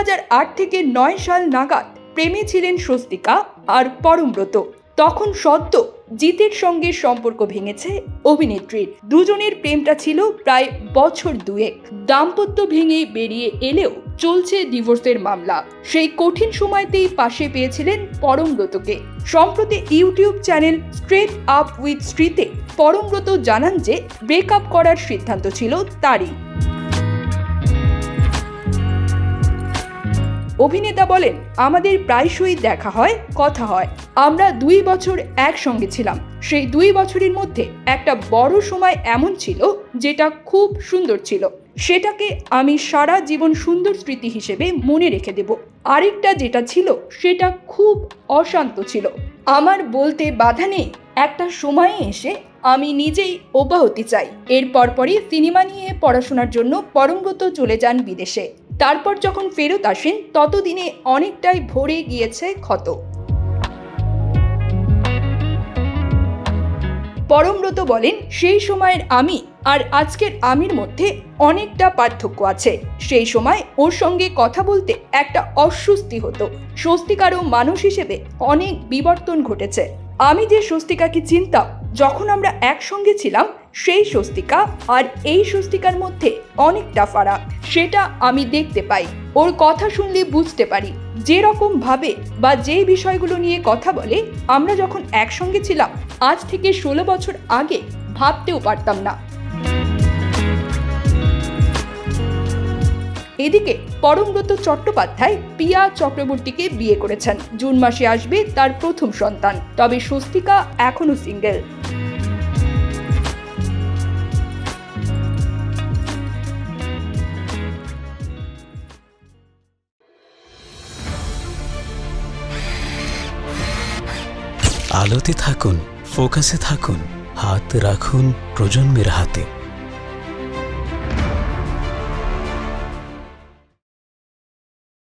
2008 থেকে 9 সাল নাগাদ প্রেমে ছিলেন স্বস্তিকা আর পরমব্রত। তখন সদ্য জিতের সঙ্গে সম্পর্ক ভেঙেছে অভিনেত্রীর। দুজনের প্রেমটা ছিল প্রায় বছর দুয়েক। দাম্পত্য ভেঙে বেরিয়ে এলেও চলছে ডিভোর্সের মামলা। সেই কঠিন সময়তেই পাশে পেয়েছিলেন পরমব্রতকে। সম্প্রতি YouTube channel Straight Up with শ্রীতে পরমব্রত জানান যে ব্রেকআপ করার সিদ্ধান্ত ছিল তারই। অভিনেতা বলেন, আমাদের প্রায়শই দেখা হয়, কথা হয়। আমরা 2 বছর একসঙ্গে ছিলাম। সেই 2 বছরের মধ্যে একটা বড় সময় এমন ছিল যেটা খুব সুন্দর ছিল। সেটাকে আমি সারা জীবন সুন্দর স্মৃতি হিসেবে মনে রেখে দেব। আরেকটা যেটা ছিল সেটা খুব অশান্ত ছিল। আমার বলতে বাধা নেই, একটা সময়ে এসে আমি নিজেই অব্যাহতি চাই। এর পরপরই সিনেমা নিয়ে পড়াশোনার জন্য পরমব্রত চলে যান বিদেশে। তারপর যখন ফেরত আসেন ততদিনে অনেকটাই ভরে গিয়েছে ক্ষত। পরমব্রত বলেন, সেই সময়ের আমি আর আজকের আমির মধ্যে অনেকটা পার্থক্য আছে। সেই সময় ওর সঙ্গে কথা বলতে একটা অস্বস্তি হতো। স্বস্তিকারও মানুষ হিসেবে অনেক বিবর্তন ঘটেছে। আমি যে স্বস্তিকাকে চিনতাম যখন আমরা একসঙ্গে ছিলাম, সেই স্বস্তিকা আর এই স্বস্তিকার মধ্যে অনেকটা ফারাক। সেটা আমি দেখতে পাই। ওর কথা শুনলে বুঝতে পারি যেরকম ভাবে বা যে বিষয়গুলো নিয়ে কথা বলে আমরা যখন একসঙ্গে ছিলাম আজ থেকে 16 বছর আগে ভাবতেও পারতাম না। এদিকে পরমব্রত চট্টোপাধ্যায় পিয়া চক্রবর্তীকে বিয়ে করেছেন। জুন মাসে আসবে তার প্রথম সন্তান। তবে স্বস্তিকা এখনো সিঙ্গেল। আলোতে থাকুন, ফোকাসে থাকুন, হাত রাখুন প্রজন্মের হাতে।